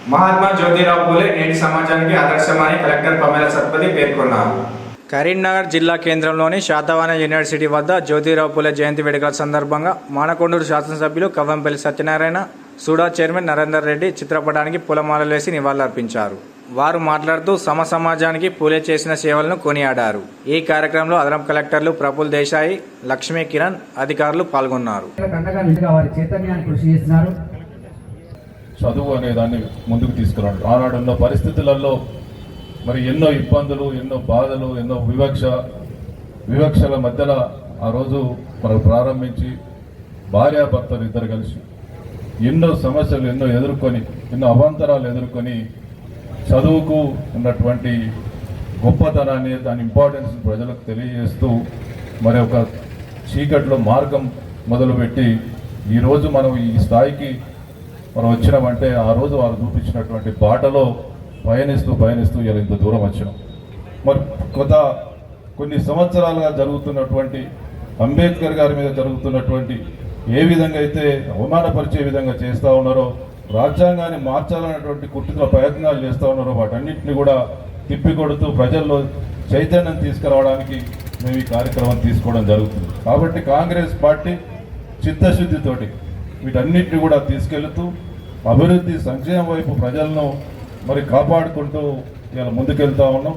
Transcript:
మహాత్మా జ్యోతిరావు పూలే నేటి సమాజానికి ఆదర్శమని కలెక్టర్ పమేల సత్పతి పేర్కొన్నారు. కరీంనగర్ జిల్లా కేంద్రంలోని శాతవాహన యూనివర్సిటీ వద్ద జ్యోతిరావు పూలే జయంతి వేడుకల సందర్భంగా మానకొండూరు శాసనసభ్యులు కవ్వంపల్లి సత్యనారాయణ, సూడా చైర్మన్ నరేందర్ రెడ్డి చిత్రపటానికి పూలమాలలేసి నివాళులర్పించారు. వారు మాట్లాడుతూ సమాజానికి పూలే చేసిన సేవలను కొనియాడారు. ఈ కార్యక్రమంలో అదనపు కలెక్టర్లు ప్రఫుల్ దేశాయి, లక్ష్మీ కిరణ్ అధికారులు పాల్గొన్నారు. చదువు అనే దాన్ని ముందుకు తీసుకురావడం, ఆనాడున్న పరిస్థితులలో మరి ఎన్నో ఇబ్బందులు, ఎన్నో బాధలు, ఎన్నో వివక్షల మధ్యలో ఆ రోజు మనం ప్రారంభించి భార్యాభర్తలు ఇద్దరు కలిసి ఎన్నో సమస్యలు ఎదుర్కొని, ఎన్నో అవాంతరాలు ఎదుర్కొని చదువుకు ఉన్నటువంటి గొప్పతనాన్ని, దాని ఇంపార్టెన్స్ ప్రజలకు తెలియజేస్తూ మరి ఒక చీకట్లో మార్గం మొదలుపెట్టి ఈరోజు మనం ఈ స్థాయికి మనం వచ్చినామంటే ఆ రోజు వారు చూపించినటువంటి బాటలో పయనిస్తూ ఇలా ఇంత దూరం వచ్చినాం. మరి కొన్ని సంవత్సరాలుగా జరుగుతున్నటువంటి అంబేద్కర్ గారి మీద జరుగుతున్నటువంటి ఏ విధంగా అయితే అవమానపరిచే విధంగా చేస్తూ ఉన్నారో, రాజ్యాంగాన్ని మార్చాలన్నటువంటి కుట్ర ప్రయత్నాలు చేస్తూ ఉన్నారో, వాటన్నిటిని కూడా తిప్పికొడుతూ ప్రజల్లో చైతన్యం తీసుకురావడానికి మేము ఈ కార్యక్రమం తీసుకోవడం జరుగుతుంది. కాబట్టి కాంగ్రెస్ పార్టీ చిత్తశుద్ధితోటి వీటన్నిటిని కూడా తీసుకెళ్తూ అభివృద్ధి, సంక్షేమం వైపు ప్రజలను మరి కాపాడుకుంటూ ఇలా ముందుకెళ్తా ఉన్నాం.